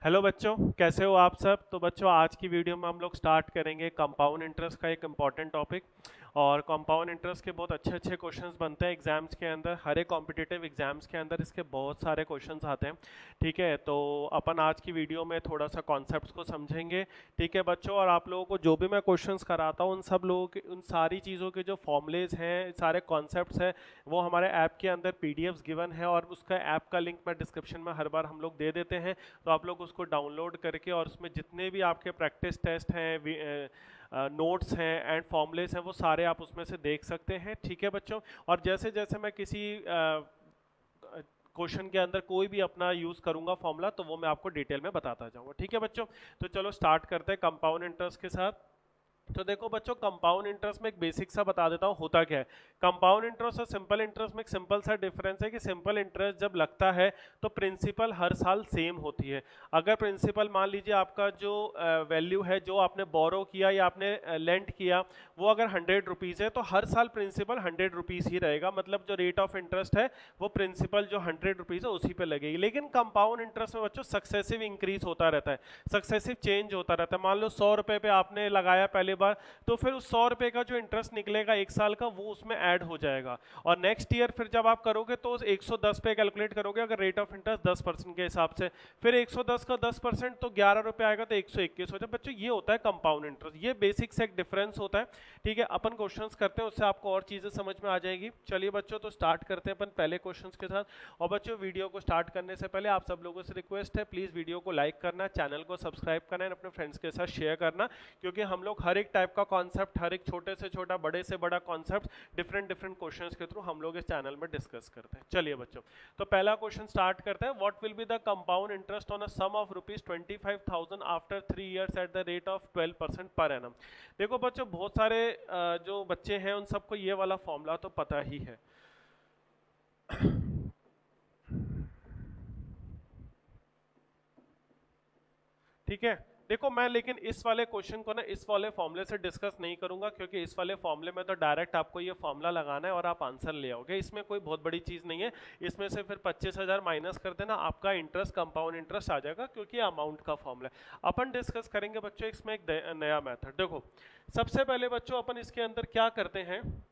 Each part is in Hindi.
हेलो बच्चों, कैसे हो आप सब। तो बच्चों, आज की वीडियो में हम लोग स्टार्ट करेंगे कंपाउंड इंटरेस्ट का एक इम्पॉर्टेंट टॉपिक। और कंपाउंड इंटरेस्ट के बहुत अच्छे अच्छे क्वेश्चंस बनते हैं एग्जाम्स के अंदर। हर एक कॉम्पिटिटिव एग्जाम्स के अंदर इसके बहुत सारे क्वेश्चंस आते हैं। ठीक है, तो अपन आज की वीडियो में थोड़ा सा कॉन्सेप्ट्स को समझेंगे। ठीक है बच्चों, और आप लोगों को जो भी मैं क्वेश्चंस कराता हूँ उन सब लोगों के, उन सारी चीज़ों के जो फॉर्मूलेज हैं, सारे कॉन्सेप्ट्स हैं, वो हमारे ऐप के अंदर पीडीएफ्स गिवन है। और उसका ऐप का लिंक मैं डिस्क्रिप्शन में हर बार हम लोग दे देते हैं। तो आप लोग उसको डाउनलोड करके और उसमें जितने भी आपके प्रैक्टिस टेस्ट हैं, नोट्स हैं एंड फॉर्मूलेस हैं, वो सारे आप उसमें से देख सकते हैं। ठीक है बच्चों, और जैसे जैसे मैं किसी क्वेश्चन के अंदर कोई भी अपना यूज करूंगा फॉर्मूला, तो वो मैं आपको डिटेल में बताता जाऊंगा। ठीक है बच्चों, तो चलो स्टार्ट करते हैं कंपाउंड इंटरेस्ट के साथ। तो देखो बच्चों, कंपाउंड इंटरेस्ट में एक बेसिक सा बता देता हूँ होता क्या है। कंपाउंड इंटरेस्ट और सिंपल इंटरेस्ट में एक सिंपल सा डिफरेंस है कि सिंपल इंटरेस्ट जब लगता है तो प्रिंसिपल हर साल सेम होती है। अगर प्रिंसिपल मान लीजिए आपका जो वैल्यू है, जो आपने बोरो किया या आपने लेंट किया, वो अगर 100 रुपीज़ है तो हर साल प्रिंसिपल 100 रुपीज़ ही रहेगा। मतलब जो रेट ऑफ इंटरेस्ट है वो प्रिंसिपल जो 100 रुपीज़ है उसी पे लगेगी। लेकिन कंपाउंड इंटरेस्ट में बच्चों सक्सेसिव इंक्रीज होता रहता है, सक्सेसिव चेंज होता रहता है। मान लो 100 रुपये पे आपने लगाया पहले बार, तो फिर उस 100 रुपये का जो इंटरेस्ट निकलेगा एक साल का, वो उसमें ऐड हो जाएगा। और नेक्स्ट ईयर फिर जब आप करोगे तो 110 पे कैलकुलेट करोगे अगर रेट ऑफ इंटरेस्ट 10% के हिसाब से। फिर 110 का 10% तो 11 रुपये आएगा, तो 121 हो जाए। बच्चों ये होता है कंपाउंड इंटरेस्ट, ये बेसिक से एक डिफरेंस होता है। ठीक है, अपन क्वेश्चंस करते हैं, उससे आपको और चीजें समझ में आ जाएगी। चलिए बच्चों, तो स्टार्ट करते हैं अपन पहले क्वेश्चंस के साथ। और बच्चों, वीडियो को स्टार्ट करने से पहले आप सब लोगों से रिक्वेस्ट है, प्लीज वीडियो को लाइक करना, चैनल को सब्सक्राइब करना और अपने फ्रेंड्स के साथ शेयर करना। क्योंकि हम लोग हर एक टाइप का कॉन्सेप्ट, हर एक छोटे से छोटा, बड़े से बड़ा कॉन्सेप्ट डिफरेंट डिफरेंट क्वेश्चंस के थ्रू हम लोग इस चैनल में डिस्कस करते हैं। चलिए बच्चों, तो पहला क्वेश्चन स्टार्ट करते हैं। What will be the compound interest on a sum of ₹25,000 after 3 years at the rate of 12% per annum. देखो बच्चों, बहुत सारे जो बच्चे हैं उन सबको ये वाला फॉर्मूला तो पता ही है। ठीक है, देखो मैं लेकिन इस वाले क्वेश्चन को ना इस वाले फॉर्मूले से डिस्कस नहीं करूंगा, क्योंकि इस वाले फॉर्मूले में तो डायरेक्ट आपको ये फॉर्मूला लगाना है और आप आंसर ले आओगे। इसमें कोई बहुत बड़ी चीज नहीं है। इसमें से फिर 25,000 माइनस कर देना, आपका इंटरेस्ट कंपाउंड इंटरेस्ट आ जाएगा, क्योंकि अमाउंट का फॉर्मूला है। अपन डिस्कस करेंगे बच्चों इसमें एक नया मेथड। देखो सबसे पहले बच्चों, अपन इसके अंदर क्या करते हैं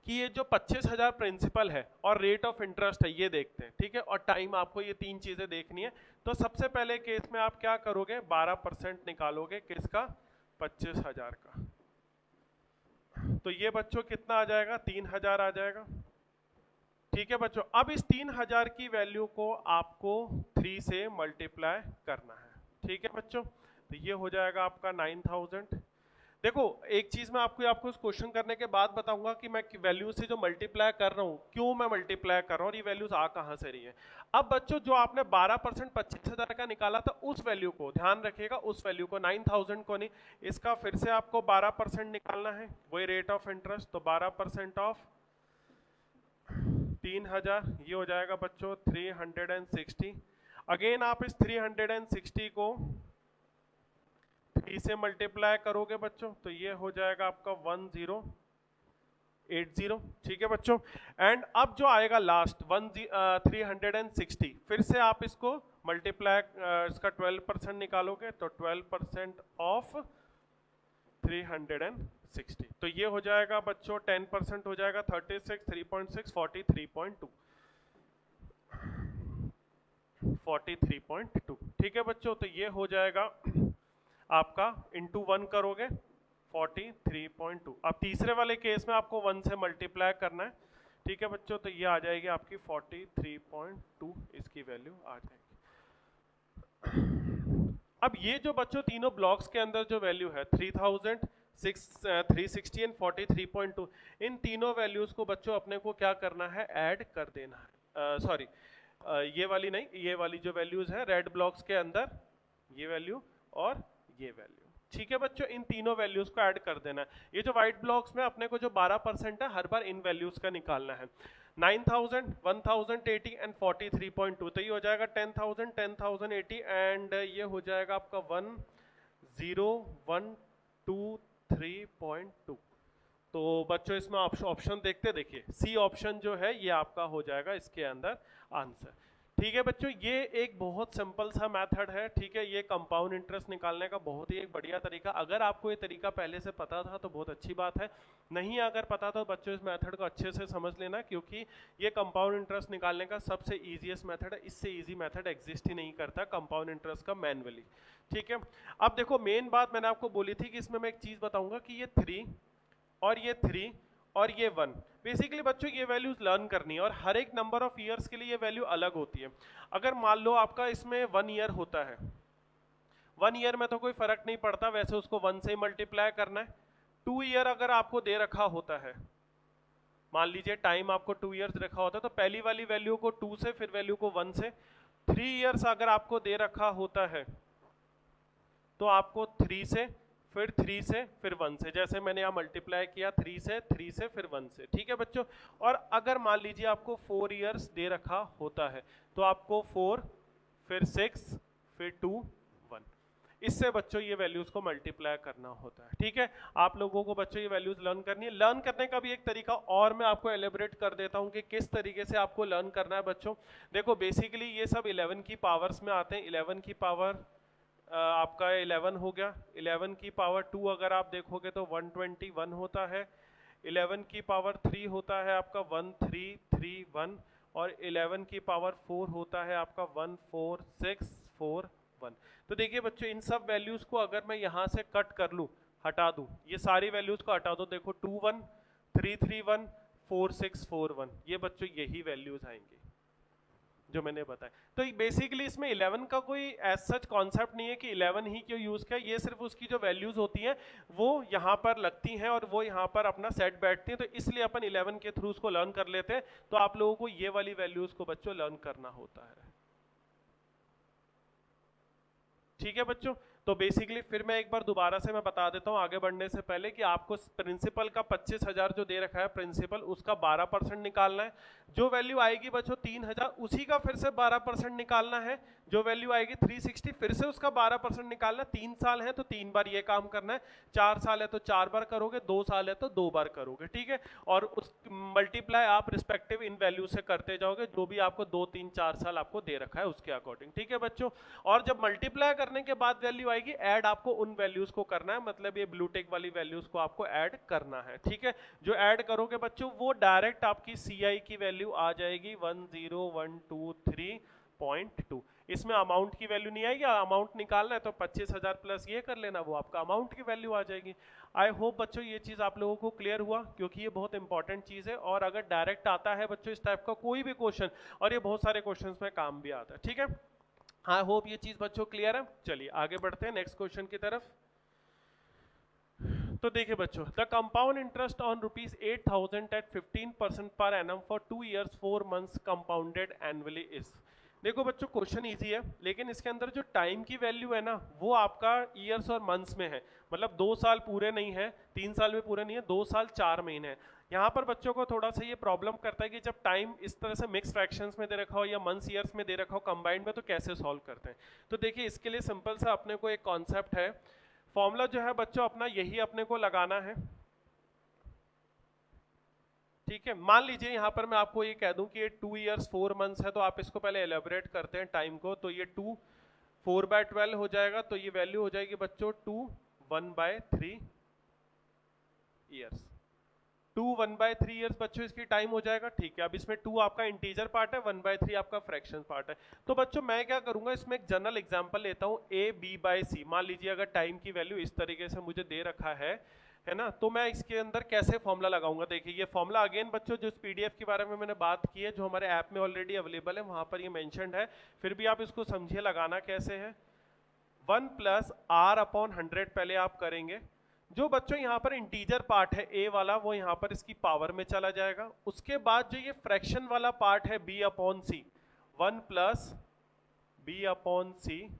कि ये जो 25,000 प्रिंसिपल है और रेट ऑफ इंटरेस्ट है ये देखते हैं। ठीक है, और टाइम, आपको ये तीन चीजें देखनी है। तो सबसे पहले केस में आप क्या करोगे, 12% निकालोगे किसका, 25,000 का। तो ये बच्चों कितना आ जाएगा, 3,000 आ जाएगा। ठीक है बच्चों, अब इस 3,000 की वैल्यू को आपको 3 से मल्टीप्लाई करना है। ठीक है बच्चों, तो ये हो जाएगा आपका 9,000। देखो एक चीज मैं आपको इस क्वेश्चन करने के बाद बताऊंगा कि मैं वैल्यू से जो मल्टीप्लाई कर रहा हूं, क्यों मैं मल्टीप्लाई कर रहा हूं और ये वैल्यूज आ कहां से रही है। अब बच्चों, जो आपने 12% 25,000 का निकाला था, उस वैल्यू को ध्यान रखिएगा, उस वैल्यू को 9,000 को नहीं, इसका फिर से आपको 12% निकालना है, वही रेट ऑफ इंटरेस्ट। तो 12% ऑफ 3,000, ये हो जाएगा बच्चों 360। अगेन आप इस 360 को 3 से मल्टीप्लाई करोगे बच्चों, तो ये हो जाएगा आपका 1080। ठीक है बच्चों, एंड अब जो आएगा लास्ट 360, फिर से आप इसको मल्टीप्लाई, इसका 12% निकालोगे, तो 12% ऑफ 360, तो ये हो जाएगा बच्चों 10% हो जाएगा 36, 3.6, 43.2, 43.2। ठीक है बच्चों, तो ये हो जाएगा आपका इंटू 1 करोगे 43.2। अब तीसरे वाले केस में आपको 1 से मल्टीप्लाई करना है। ठीक है बच्चों, तो ये आ जाएगी आपकी 43.2, इसकी वैल्यू आ जाएगी। अब ये जो बच्चों तीनों ब्लॉक्स के अंदर जो वैल्यू है 3,000, 360 एंड 43.2, इन तीनों वैल्यूज को बच्चों अपने को क्या करना है, ऐड कर देना है। सॉरी, ये वाली नहीं, ये वाली जो वैल्यूज है रेड ब्लॉक्स के अंदर, ये वैल्यू और ये वैल्यू। ठीक है बच्चों, इन तीनों वैल्यूज को ऐड कर देना है। ये जो व्हाइट ब्लॉक्स में अपने को जो 12% है, हर बार इन वैल्यूज का निकालना है। 9,000, 1,080 एंड 43.2, तो ये हो जाएगा 10,000, 10,080 एंड ये हो जाएगा आपका 10,123.2। तो बच्चों इसमें ऑप्शन देखते, देखिए सी ऑप्शन जो है ये आपका हो जाएगा इसके अंदर आंसर। ठीक है बच्चों, ये एक बहुत सिंपल सा मेथड है। ठीक है, ये कंपाउंड इंटरेस्ट निकालने का बहुत ही एक बढ़िया तरीका। अगर आपको ये तरीका पहले से पता था तो बहुत अच्छी बात है, नहीं अगर पता तो बच्चों इस मेथड को अच्छे से समझ लेना, क्योंकि ये कंपाउंड इंटरेस्ट निकालने का सबसे ईजीएस्ट मेथड है। इससे ईजी मेथड एग्जिस्ट ही नहीं करता कंपाउंड इंटरेस्ट का मैनुअली। ठीक है, अब देखो मेन बात मैंने आपको बोली थी कि इसमें मैं एक चीज बताऊंगा कि ये 3 और ये 3 और ये 1, बेसिकली बच्चों ये वैल्यूज लर्न करनी है और हर एक नंबर ऑफ ईयर्स के लिए ये वैल्यू अलग होती है। अगर मान लो आपका इसमें 1 ईयर होता है, 1 ईयर में तो कोई फर्क नहीं पड़ता, वैसे उसको 1 से मल्टीप्लाई करना है। 2 ईयर अगर आपको दे रखा होता है, मान लीजिए टाइम आपको 2 ईयर्स रखा होता है, तो पहली वाली वैल्यू को 2 से, फिर वैल्यू को 1 से। 3 ईयर्स अगर आपको दे रखा होता है तो आपको 3 से, फिर 3 से, फिर 1 से, जैसे मैंने यहाँ मल्टीप्लाई किया 3 से, 3 से, फिर 1 से। ठीक है बच्चों, और अगर मान लीजिए आपको 4 ईयर्स दे रखा होता है तो आपको 4, फिर 6, फिर 2, 1, इससे बच्चों ये वैल्यूज को मल्टीप्लाई करना होता है। ठीक है, आप लोगों को बच्चों ये वैल्यूज लर्न करनी है। लर्न करने का भी एक तरीका और मैं आपको एलिब्रेट कर देता हूँ कि किस तरीके से आपको लर्न करना है बच्चों। देखो बेसिकली ये सब 11 की पावर्स में आते हैं। 11 की पावर आपका 11 हो गया, 11 की पावर 2 अगर आप देखोगे तो 121 होता है, 11 की पावर 3 होता है आपका 1331, और 11 की पावर 4 होता है आपका 14641। तो देखिए बच्चों इन सब वैल्यूज को अगर मैं यहाँ से कट कर लूँ, हटा दूँ, ये सारी वैल्यूज को हटा दो, देखो 21331 4641, ये बच्चों यही वैल्यूज आएंगे जो मैंने बताया। तो बेसिकली इसमें 11 का कोई एज सच कॉन्सेप्ट नहीं है कि 11 ही क्यों यूज किया, ये सिर्फ उसकी जो वैल्यूज होती हैं वो यहाँ पर लगती हैं और वो यहाँ पर अपना सेट बैठती हैं, तो इसलिए अपन 11 के थ्रू उसको लर्न कर लेते हैं। तो आप लोगों को ये वाली वैल्यूज को बच्चों लर्न करना होता है। ठीक है बच्चों, तो बेसिकली फिर मैं एक बार दोबारा से मैं बता देता हूँ आगे बढ़ने से पहले कि आपको प्रिंसिपल का 25,000 जो दे रखा है प्रिंसिपल, उसका 12% निकालना है। जो वैल्यू आएगी बच्चों 3,000, उसी का फिर से 12% निकालना है। जो वैल्यू आएगी 360, फिर से उसका 12% निकालना। 3 साल है तो 3 बार ये काम करना है, 4 साल है तो 4 बार करोगे, 2 साल है तो 2 बार करोगे। ठीक है, और उस मल्टीप्लाई आप रिस्पेक्टिव इन वैल्यू से करते जाओगे, जो भी आपको 2, 3, 4 साल आपको दे रखा है उसके अकॉर्डिंग। ठीक है बच्चों, और जब मल्टीप्लाई करने के बाद वैल्यू आएगी, ऐड आपको उन वैल्यूज को करना है, मतलब ये ब्लू टिक वाली वैल्यूज को आपको ऐड करना है। ठीक है, जो ऐड करोगे बच्चों वो डायरेक्ट आपकी CI की वैल्यू आ जाएगी 10123.2। इसमें अमाउंट की वैल्यू नहीं आएगी, अमाउंट निकालना है तो 25,000 प्लस ये कर लेना, वो आपका अमाउंट की वैल्यू आ जाएगी। आई होप बच्चों ये चीज आप लोगों को क्लियर हुआ, क्योंकि ये बहुत इंपॉर्टेंट चीज है। और अगर डायरेक्ट आता है बच्चों इस टाइप का कोई भी क्वेश्चन, और ये बहुत सारे क्वेश्चन में काम भी आता है। ठीक है, आई होप ये चीज बच्चों क्लियर है। चलिए आगे बढ़ते हैं नेक्स्ट क्वेश्चन की तरफ। तो देखिए बच्चों, the compound interest on ₹8,000 at 15% per annum for 2 years 4 months compounded annually is. देखो बच्चों क्वेश्चन इजी है, लेकिन इसके अंदर जो टाइम की वैल्यू है ना वो आपका ईयर्स और मंथ्स में है। मतलब 2 साल पूरे नहीं है, 3 साल भी पूरे नहीं है, 2 साल 4 महीने है। यहाँ पर बच्चों को थोड़ा सा ये प्रॉब्लम करता है कि जब टाइम इस तरह से मिक्स फ्रैक्शंस में दे रखा हो या मंथ्स ईयर्स में दे रखा हो कंबाइंड में, तो कैसे सॉल्व करते हैं। तो देखिए इसके लिए सिंपल सा अपने को एक कॉन्सेप्ट है, फॉर्मूला जो है बच्चों अपना यही अपने को लगाना है। ठीक है, मान लीजिए यहाँ पर मैं आपको ये कह दूं कि ये 2 years 4 months है, तो आप इसको पहले एलेबोरेट करते हैं टाइम को। तो ये 2 4/12 हो जाएगा, तो ये वैल्यू हो जाएगी बच्चों 2 1/3 ईयर्स। 2 1/3 ईयर्स बच्चों इसकी टाइम हो जाएगा। ठीक है, अब इसमें 2 आपका इंटीजर पार्ट है, 1/3 आपका फ्रैक्शन पार्ट है। तो बच्चों मैं क्या करूंगा, इसमें एक जनरल एग्जांपल लेता हूं, A/B/C। मान लीजिए अगर टाइम की वैल्यू इस तरीके से मुझे दे रखा है ना, तो मैं इसके अंदर कैसे फॉर्मूला लगाऊंगा। देखिए ये फॉर्मूला अगेन बच्चों जो इस PDF के बारे में मैंने बात की है, जो हमारे ऐप में ऑलरेडी अवेलेबल है, वहां पर ये मेंशन्ड है, फिर भी आप इसको समझिए लगाना कैसे है। 1 + R/100 पहले आप करेंगे। जो बच्चों यहाँ पर इंटीजर पार्ट है A वाला, वो यहाँ पर इसकी पावर में चला जाएगा। उसके बाद जो ये फ्रैक्शन वाला पार्ट है B/C, 1 + B/C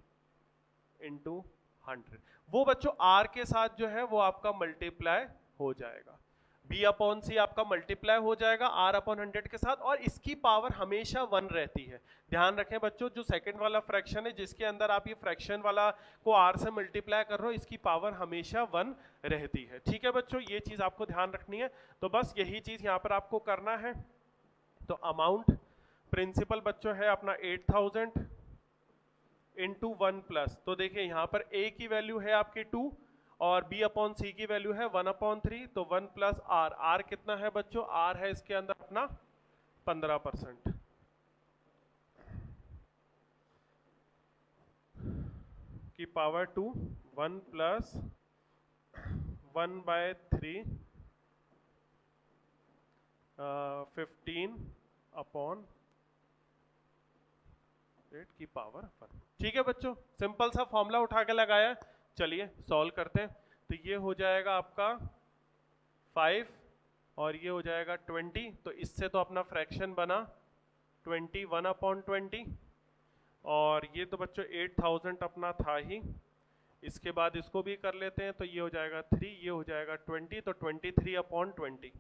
× 100, वो बच्चों R के साथ जो है वो आपका मल्टीप्लाई हो जाएगा। B/C आपका मल्टीप्लाई हो जाएगा R/100 के साथ, और इसकी पावर हमेशा 1 रहती है। ध्यान रखें बच्चों, जो सेकंड वाला फ्रैक्शन है जिसके अंदर आप ये फ्रैक्शन वाला को R से मल्टीप्लाई कर रहे हो, इसकी पावर हमेशा 1 रहती है। ठीक है बच्चों, ये चीज आपको ध्यान रखनी है। तो बस यही चीज यहाँ पर आपको करना है। तो अमाउंट प्रिंसिपल बच्चों है अपना 8000 इंटू 1 प्लस, तो देखिए यहाँ पर a की वैल्यू है आपकी 2 और b अपॉन c की वैल्यू है 1/3, तो 1 प्लस r, r कितना है बच्चों, r है इसके अंदर अपना 15% की पावर 2, 1 प्लस 1/3 15 अपॉन 8 की पावर 1। ठीक है बच्चों, सिंपल सा फॉर्मूला उठा के लगाया, चलिए सॉल्व करते हैं। तो ये हो जाएगा आपका 5 और ये हो जाएगा 20, तो इससे तो अपना फ्रैक्शन बना 21/20 और ये तो बच्चों 8000 अपना था ही, इसके बाद इसको भी कर लेते हैं, तो ये हो जाएगा 3, ये हो जाएगा 20, तो 23/20,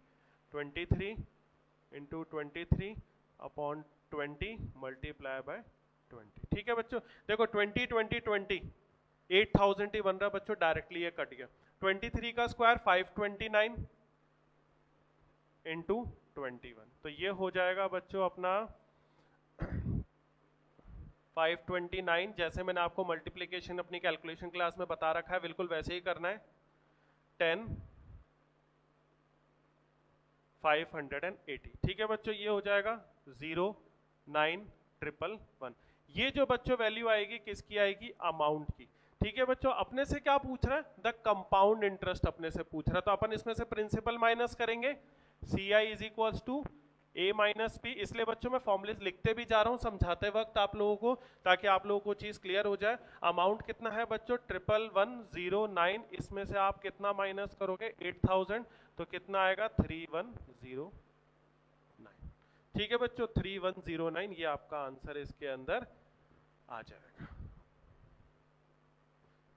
23 इंटू 23/20 मल्टीप्लाई बाय 20। ठीक है बच्चों, देखो 20 20 20 8000 ही बन रहा बच्चों, डायरेक्टली ये कट गया। 23 का स्क्वायर 529 इंटू 21, तो ये हो जाएगा बच्चों अपना 529, जैसे मैंने आपको मल्टीप्लिकेशन अपनी कैलकुलेशन क्लास में बता रखा है बिल्कुल वैसे ही करना है। 10 580। ठीक है बच्चों, ये हो जाएगा 09111। ये जो बच्चों वैल्यू आएगी किसकी आएगी, अमाउंट की। ठीक है बच्चों, अपने से क्या पूछ रहा है, द कंपाउंड इंटरेस्ट अपने से पूछ रहा है, तो अपन इसमें से प्रिंसिपल माइनस करेंगे, CI is equals to A minus P। इसलिए बच्चों मैं फॉर्मूले लिखते भी जा रहा हूँ समझाते वक्त आप लोगों को, ताकि आप लोगों को चीज क्लियर हो जाए। अमाउंट कितना है बच्चों 11109, इसमें से आप कितना माइनस करोगे 8000, तो कितना आएगा 3109। ठीक है बच्चों, 3109 ये आपका आंसर इसके अंदर आ जाएगा।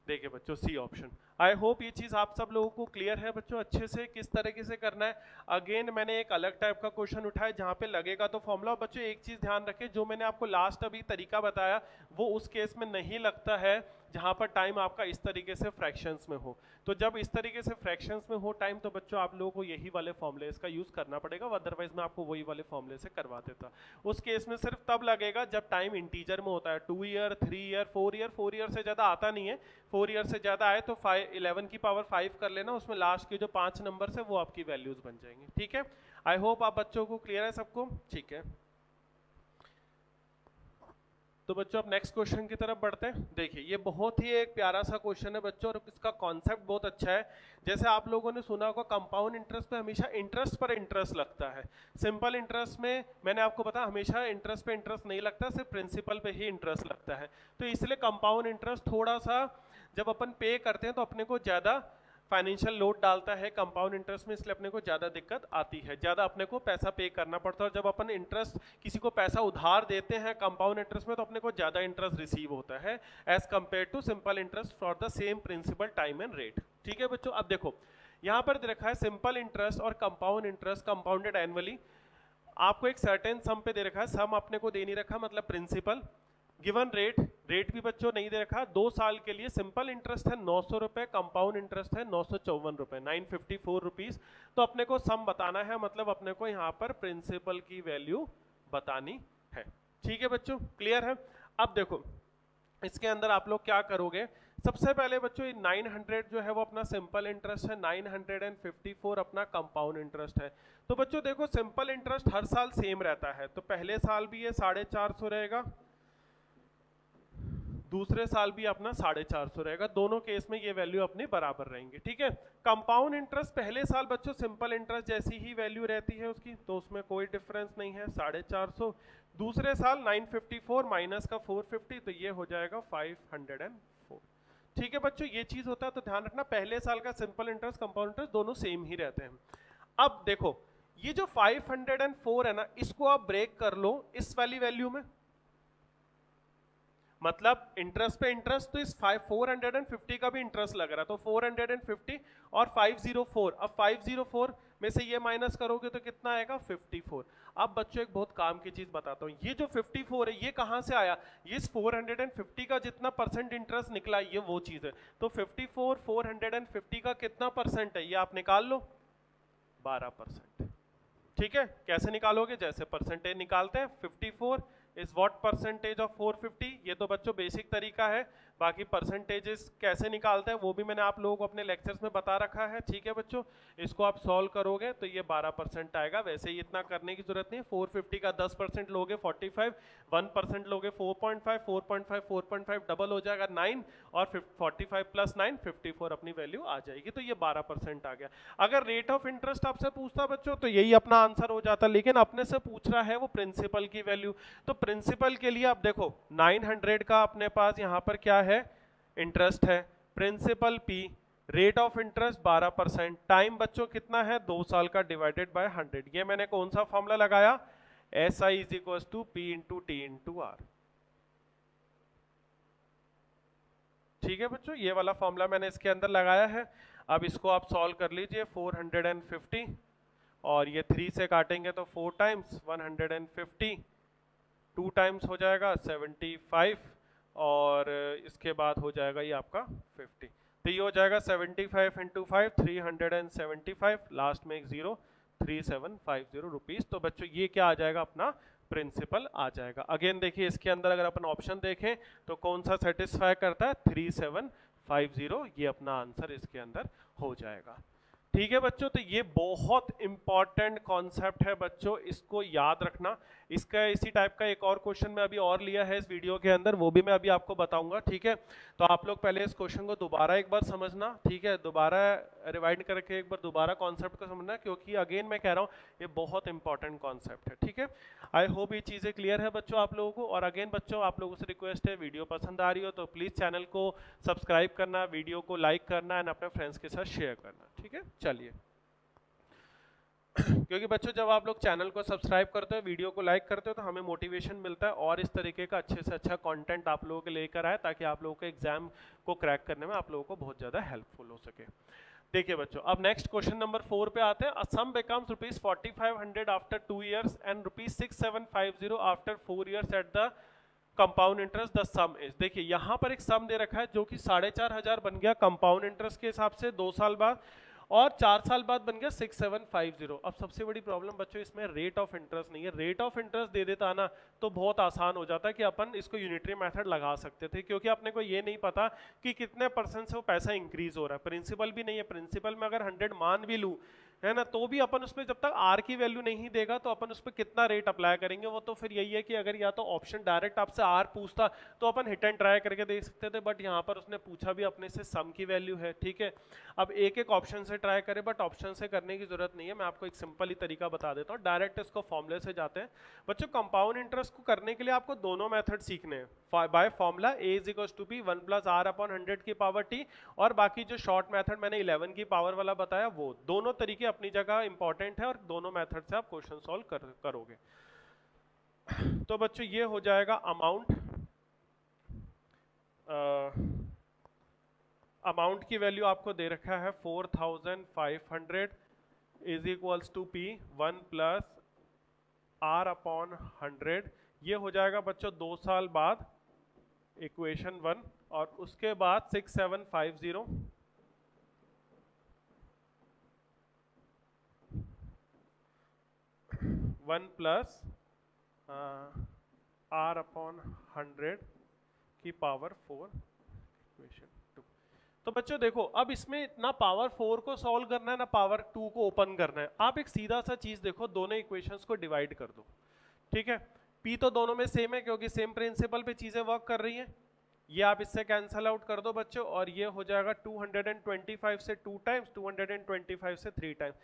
देखिए बच्चों सी ऑप्शन। आई होप ये चीज आप सब लोगों को क्लियर है बच्चों अच्छे से किस तरीके से करना है। अगेन मैंने एक अलग टाइप का क्वेश्चन उठाया जहां पे लगेगा तो फॉर्मूला। बच्चों एक चीज ध्यान रखें, जो मैंने आपको लास्ट अभी तरीका बताया वो उस केस में नहीं लगता है जहां पर टाइम आपका इस तरीके से फ्रैक्शंस में हो। तो जब इस तरीके से फ्रैक्शंस में हो टाइम, तो बच्चों आप लोगों को यही वाले फॉर्मूले इसका यूज करना पड़ेगा, अदरवाइज मैं आपको वही वाले फॉर्मूले से करवा देता। उस केस में सिर्फ तब लगेगा जब टाइम इंटीजर में होता है, 2 ईयर 3 ईयर 4 ईयर। 4 ईयर से ज्यादा आता नहीं है, 4 ईयर से ज्यादा आए तो 11 की पावर 5 कर लेना, उसमें लास्ट के जो 5 नंबर है वो आपकी वैल्यूज बन जाएंगी। ठीक है, आई होप आप बच्चों को क्लियर है सबको। ठीक है, तो बच्चों अब नेक्स्ट क्वेश्चन की तरफ बढ़ते हैं। देखिए ये बहुत ही एक प्यारा सा क्वेश्चन है बच्चों, और इसका कॉन्सेप्ट बहुत अच्छा है। जैसे आप लोगों ने सुना होगा कंपाउंड इंटरेस्ट पे हमेशा इंटरेस्ट पर इंटरेस्ट लगता है। सिंपल इंटरेस्ट में मैंने आपको बताया हमेशा इंटरेस्ट पे इंटरेस्ट नहीं लगता, सिर्फ प्रिंसिपल पे ही इंटरेस्ट लगता है। तो इसलिए कंपाउंड इंटरेस्ट थोड़ा सा जब अपन पे करते हैं तो अपने को ज्यादा फाइनेंशियल लोड डालता है कंपाउंड इंटरेस्ट में, इसलिए अपने को ज्यादा दिक्कत आती है, ज्यादा अपने को पैसा पे करना पड़ता है। और जब अपन इंटरेस्ट किसी को पैसा उधार देते हैं कंपाउंड इंटरेस्ट में, तो अपने को ज्यादा इंटरेस्ट रिसीव होता है as compare to simple interest for the same principal time and rate. ठीक है बच्चों, अब देखो यहाँ पर रखा है सिंपल इंटरेस्ट और कंपाउंड इंटरेस्ट कंपाउंडेड एनुअली। आपको एक सर्टेन सम पे दे रखा है, सम अपने को दे नहीं रखा मतलब प्रिंसिपल। गिवन रेट, रेट भी बच्चों नहीं दे रखा। 2 साल के लिए सिंपल इंटरेस्ट है 900 रुपए, कंपाउंड इंटरेस्ट है 954 रुपए, 954 रुपीज। तो अपने को सम बताना है, मतलब अपने को यहाँ पर प्रिंसिपल की वैल्यू बतानी है। ठीक है बच्चों, क्लियर है। अब देखो इसके अंदर आप लोग क्या करोगे, सबसे पहले बच्चों 900 जो है वो अपना सिंपल इंटरेस्ट है, 954 अपना कंपाउंड इंटरेस्ट है। तो बच्चों देखो सिंपल इंटरेस्ट हर साल सेम रहता है, तो पहले साल भी ये 450 रहेगा, दूसरे साल भी अपना 450 रहेगा, दोनों केस में ये वैल्यू अपनी बराबर रहेंगी। ठीक है, कंपाउंड इंटरेस्ट पहले साल बच्चों सिंपल इंटरेस्ट जैसी ही वैल्यू रहती है उसकी, तो उसमें कोई डिफरेंस नहीं है 450। दूसरे साल 954 माइनस का 450, तो ये हो जाएगा 504। ठीक है बच्चों, ये चीज होता है, तो ध्यान रखना पहले साल का सिंपल इंटरेस्ट कंपाउंड इंटरेस्ट दोनों सेम ही रहते हैं। अब देखो ये जो 504 है ना, इसको आप ब्रेक कर लो इस वाली वैल्यू में, मतलब इंटरेस्ट पे इंटरेस्ट, तो इस 450 का भी इंटरेस्ट लग रहा है, तो 450 और 504। अब 504 में से ये माइनस करोगे तो कितना आएगा 54। अब बच्चों एक बहुत काम की चीज बताता हूँ, ये जो 54 है ये कहाँ से आया, ये इस 450 का जितना परसेंट इंटरेस्ट निकला ये वो चीज है। तो 54 450 का कितना परसेंट है ये आप निकाल लो, 12%। ठीक है, कैसे निकालोगे, जैसे परसेंटेज निकालते हैं, 54 इज व्हाट परसेंटेज ऑफ 450, ये तो बच्चों बेसिक तरीका है। बाकी परसेंटेजेस कैसे निकालते हैं वो भी मैंने आप लोगों को अपने लेक्चर्स में बता रखा है। ठीक है बच्चों, इसको आप सॉल्व करोगे तो ये 12% आएगा। वैसे ही इतना करने की जरूरत नहीं है, 450 का 10% लोगे 45, 1% लोगे 4.5, 4.5 4.5 डबल हो जाएगा 9, और 45 प्लस 9 54 अपनी वैल्यू आ जाएगी, तो ये 12% आ गया। अगर रेट ऑफ इंटरेस्ट आपसे पूछता बच्चों तो यही अपना आंसर हो जाता, लेकिन अपने से पूछ रहा है वो प्रिंसिपल की वैल्यू। तो प्रिंसिपल के लिए आप देखो 900 का अपने पास यहाँ पर क्या है, इंटरेस्ट है, principal P, rate of interest 12%, time बच्चों कितना है 2 साल का डिवाइडेड बाय 100। ये मैंने कौन सा फॉर्मूला लगाया, SI is equal to P into T into R। ठीक है बच्चों, ये वाला फॉर्मूला मैंने इसके अंदर लगाया है। अब इसको आप सॉल्व कर लीजिए, 450 और ये 3 से काटेंगे तो 4 टाइम्स 150, 2 टाइम्स हो जाएगा 75, और इसके बाद हो जाएगा ये आपका 50। तो ये हो जाएगा 75 इंटू 5 375, लास्ट में एक 0, 3750 रुपीज। तो बच्चों ये क्या आ जाएगा, अपना प्रिंसिपल आ जाएगा। अगेन देखिए इसके अंदर अगर अपन ऑप्शन देखें तो कौन सा सेटिस्फाई करता है, 3750, ये अपना आंसर इसके अंदर हो जाएगा। ठीक है बच्चों, तो ये बहुत इंपॉर्टेंट कॉन्सेप्ट है बच्चों, इसको याद रखना। इसका इसी टाइप का एक और क्वेश्चन मैं अभी और लिया है इस वीडियो के अंदर, वो भी मैं अभी आपको बताऊंगा। ठीक है, तो आप लोग पहले इस क्वेश्चन को दोबारा एक बार समझना, ठीक है, दोबारा रिवाइंड करके एक बार दोबारा कॉन्सेप्ट को समझना, क्योंकि अगेन मैं कह रहा हूँ ये बहुत इंपॉर्टेंट कॉन्सेप्ट है। ठीक है, आई होप ये चीज़ें क्लियर है बच्चों आप लोगों को। और अगेन बच्चों आप लोगों से रिक्वेस्ट है, वीडियो पसंद आ रही हो तो प्लीज़ चैनल को सब्सक्राइब करना, वीडियो को लाइक करना एंड अपने फ्रेंड्स के साथ शेयर करना। ठीक है, चलिए क्योंकि बच्चों जब आप लोग चैनल को सब्सक्राइब करते हो, वीडियो को लाइक करते हो, तो हमें मोटिवेशन मिलता है और इस तरीके का अच्छे से अच्छा कंटेंट आप लोगों के लेकर आए, ताकि आप लोगों के एग्जाम को क्रैक करने में आप लोगों को बहुत ज़्यादा हेल्पफुल हो सके। देखिए बच्चों, अब नेक्स्ट क्वेश्चन नंबर 4 पे आते हैं। सम becomes ₹4500 after 2 years and ₹6750 after 4 years at the compound interest, the some is. देखिए यहाँ पर एक सम दे रखा है जो कि 4500 बन गया कंपाउंड इंटरेस्ट के हिसाब से 2 साल बाद, और 4 साल बाद बन गया 6750। अब सबसे बड़ी प्रॉब्लम बच्चों इसमें रेट ऑफ इंटरेस्ट नहीं है। रेट ऑफ इंटरेस्ट दे देता ना तो बहुत आसान हो जाता कि अपन इसको यूनिटरी मेथड लगा सकते थे, क्योंकि अपने को ये नहीं पता कि कितने % से वो पैसा इंक्रीज हो रहा है। प्रिंसिपल भी नहीं है, प्रिंसिपल में अगर 100 मान भी लूँ है ना, तो भी अपन उसमें जब तक आर की वैल्यू नहीं देगा तो अपन उस पर कितना रेट अप्लाई करेंगे। वो तो फिर यही है कि अगर या तो ऑप्शन डायरेक्ट आपसे आर पूछता तो अपन हिट एंड ट्राई करके देख सकते थे, बट यहाँ पर उसने पूछा भी अपने से सम की वैल्यू है। ठीक है, अब एक एक ऑप्शन से ट्राई करें, बट ऑप्शन से करने की जरूरत नहीं है। मैं आपको एक सिंपल ही तरीका बता देता हूँ, डायरेक्ट इसको फॉर्मूले से जाते हैं। बच्चों कंपाउंड इंटरेस्ट को करने के लिए आपको दोनों मेथड सीखने हैं, by formula a is equal to B 1 plus r upon 100 की पावर t, और बाकी जो शॉर्ट मेथड मैंने 11 की पावर वाला बताया, वो दोनों तरीके अपनी जगह इंपॉर्टेंट है और दोनों मेथड से आप क्वेश्चन सॉल्व करोगे। तो बच्चों ये हो जाएगा अमाउंट, अमाउंट की वैल्यू आपको दे रखा है 4500 is equals to p 1 plus r upon 100। ये हो जाएगा बच्चों 2 साल बाद, इक्वेशन 1, और उसके बाद 6750 1 प्लस r अपॉन 100 की पावर 4 इक्वेशन 2। तो बच्चों देखो, अब इसमें ना पावर 4 को सॉल्व करना है ना पावर 2 को ओपन करना है। आप एक सीधा सा चीज देखो, दोनों इक्वेशंस को डिवाइड कर दो। ठीक है, p तो दोनों में सेम है क्योंकि सेम प्रिंसिपल पे चीजें वर्क कर रही हैं। ये आप इससे कैंसल आउट कर दो बच्चों, और ये हो जाएगा 225 से 2 टाइम्स, 225 से 3 टाइम्स।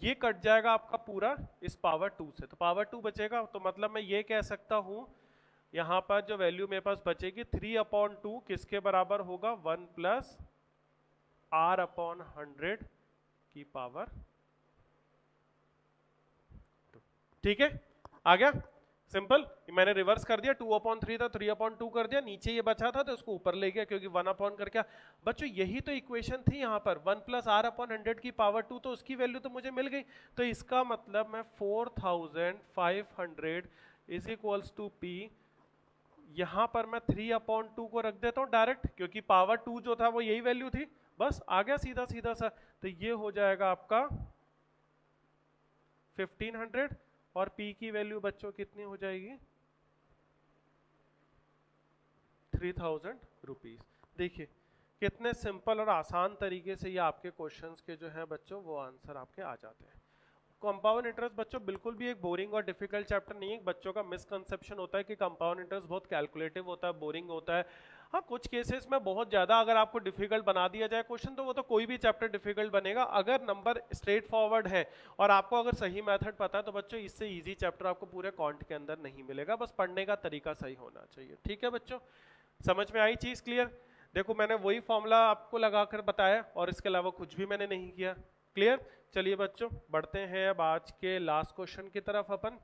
ये कट जाएगा आपका पूरा इस पावर 2 से, तो पावर 2 बचेगा। तो मतलब मैं ये कह सकता हूँ यहाँ पर जो वैल्यू मेरे पास बचेगी 3/2 किसके बराबर होगा, 1 प्लस r अपॉन 100 की पावर 2। ठीक है, आ गया सिंपल। मैंने रिवर्स कर दिया, 2/3 था 3/2 कर दिया, नीचे ये बचा था तो उसको ऊपर ले गया क्योंकि 1 अपॉन कर क्या। बच्चों यही तो इक्वेशन थी यहाँ पर, 1 प्लस r अपॉन 100 की पावर 2, तो उसकी वैल्यू तो मुझे मिल गई। तो इसका मतलब मैं 4500 इज इक्वल्स टू p, यहाँ पर मैं 3/2 को रख देता हूँ डायरेक्ट, क्योंकि पावर 2 जो था वो यही वैल्यू थी, बस आ गया सीधा सीधा सा। तो ये हो जाएगा आपका 1500 और P की वैल्यू बच्चों कितनी हो जाएगी 3000 रुपीज। देखिए कितने सिंपल और आसान तरीके से ये आपके क्वेश्चंस के जो है बच्चों वो आंसर आपके आ जाते हैं। कंपाउंड इंटरेस्ट बच्चों बिल्कुल भी एक बोरिंग और डिफिकल्ट चैप्टर नहीं है। बच्चों का मिसकंसेप्शन होता है कि कंपाउंड इंटरेस्ट बहुत कैलकुलेटिव होता है, बोरिंग होता है। हाँ कुछ केसेस में बहुत ज्यादा अगर आपको डिफिकल्ट बना दिया जाए क्वेश्चन तो वो तो कोई भी चैप्टर डिफिकल्ट बनेगा। अगर नंबर स्ट्रेट फॉरवर्ड है और आपको अगर सही मेथड पता है तो बच्चों इससे इजी चैप्टर आपको पूरे कॉन्ट के अंदर नहीं मिलेगा, बस पढ़ने का तरीका सही होना चाहिए। ठीक है बच्चों, समझ में आई चीज क्लियर? देखो मैंने वही फॉर्मूला आपको लगाकर बताया और इसके अलावा कुछ भी मैंने नहीं किया। क्लियर? चलिए बच्चों बढ़ते हैं अब आज के लास्ट क्वेश्चन की तरफ अपन।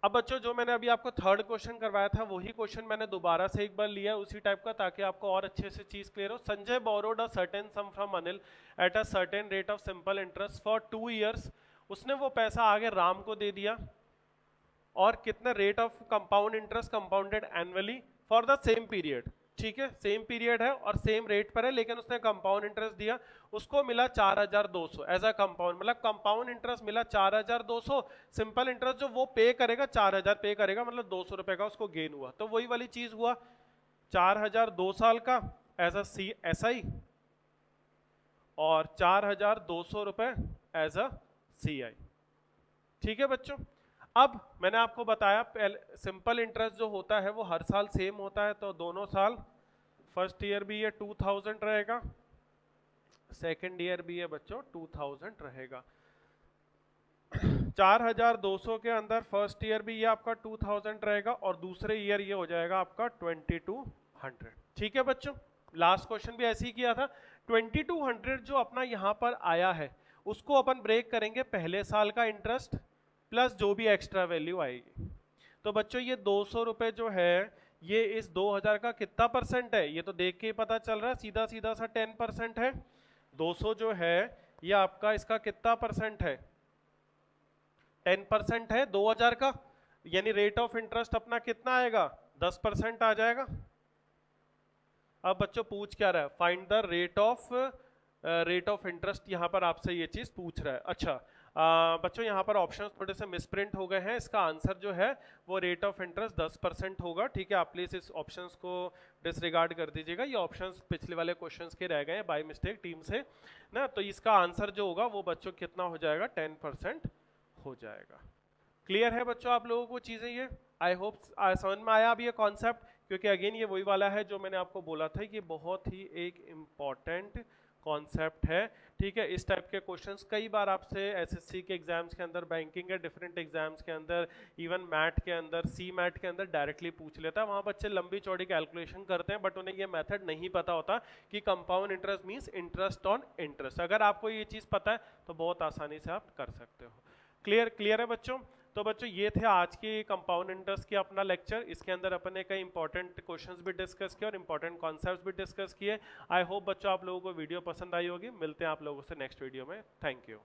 अब बच्चों जो मैंने अभी आपको थर्ड क्वेश्चन करवाया था वही क्वेश्चन मैंने दोबारा से एक बार लिया उसी टाइप का, ताकि आपको और अच्छे से चीज क्लियर हो। Sanjay borrowed a certain some from Anil at a certain rate of simple interest for 2 years। उसने वो पैसा आगे राम को दे दिया और कितना rate of compound interest compounded annually for the same period. ठीक है, सेम पीरियड है और सेम रेट पर है, लेकिन उसने कंपाउंड इंटरेस्ट दिया, उसको मिला 4200 एज अ कंपाउंड, मतलब कंपाउंड इंटरेस्ट मिला 4200। सिंपल इंटरेस्ट जो वो पे करेगा 4000 पे करेगा, मतलब 200 रुपए का उसको गेन हुआ। तो वही वाली चीज हुआ 4000 2 साल का एज अ SI और 4200 रुपए एज अ CI। ठीक है बच्चों, अब मैंने आपको बताया सिंपल इंटरेस्ट जो होता है वो हर साल सेम होता है, तो दोनों साल फर्स्ट ईयर भी ये 2000 रहेगा, सेकंड ईयर भी ये बच्चों 2000 रहेगा। 4200 के अंदर फर्स्ट ईयर भी ये आपका 2000 रहेगा और दूसरे ईयर ये हो जाएगा आपका 2200। ठीक है बच्चों, लास्ट क्वेश्चन भी ऐसे ही किया था। 2200 जो अपना यहाँ पर आया है उसको अपन ब्रेक करेंगे पहले साल का इंटरेस्ट प्लस जो भी एक्स्ट्रा वैल्यू आएगी। तो बच्चों ये 200 रुपए जो है ये इस 2000 का कितना परसेंट है, ये तो देख के ही पता चल रहा है, सीधा सीधा सा 10% है। 200 जो है ये आपका इसका कितना परसेंट है, 10% है 2000 का, यानी रेट ऑफ इंटरेस्ट अपना कितना आएगा 10% आ जाएगा। अब बच्चों पूछ क्या रहा है, find the rate of interest, यहाँ पर आपसे ये चीज पूछ रहा है। अच्छा बच्चों यहाँ पर ऑप्शंस थोड़े से मिसप्रिंट हो गए हैं, इसका आंसर जो है वो रेट ऑफ इंटरेस्ट 10% होगा। ठीक है, आप प्लीज इस ऑप्शंस को डिसरिगार्ड कर दीजिएगा, ये ऑप्शंस पिछले वाले क्वेश्चंस के रह गए हैं बाय मिस्टेक टीम से ना। तो इसका आंसर जो होगा वो बच्चों कितना हो जाएगा 10% हो जाएगा। क्लियर है बच्चों आप लोगों को चीजें? ये आई होप समझ में आया अब ये कॉन्सेप्ट, क्योंकि अगेन ये वही वाला है जो मैंने आपको बोला था कि बहुत ही एक इम्पॉर्टेंट कॉन्सेप्ट है। ठीक है, इस टाइप के क्वेश्चंस कई बार आपसे SSC के एग्जाम्स के अंदर, बैंकिंग के डिफरेंट एग्जाम्स के अंदर, इवन मैट के अंदर, CMAT के अंदर डायरेक्टली पूछ लेता है। वहाँ बच्चे लंबी चौड़ी कैलकुलेशन करते हैं बट उन्हें ये मेथड नहीं पता होता कि compound interest means interest on interest. अगर आपको ये चीज़ पता है तो बहुत आसानी से आप कर सकते हो। क्लियर है बच्चों? तो बच्चों ये थे आज की कंपाउंड इंटरेस्ट की अपना लेक्चर। इसके अंदर अपन ने कई इंपॉर्टेंट क्वेश्चंस भी डिस्कस किए और इंपॉर्टेंट कॉन्सेप्ट्स भी डिस्कस किए। आई होप बच्चों आप लोगों को वीडियो पसंद आई होगी। मिलते हैं आप लोगों से नेक्स्ट वीडियो में। Thank you.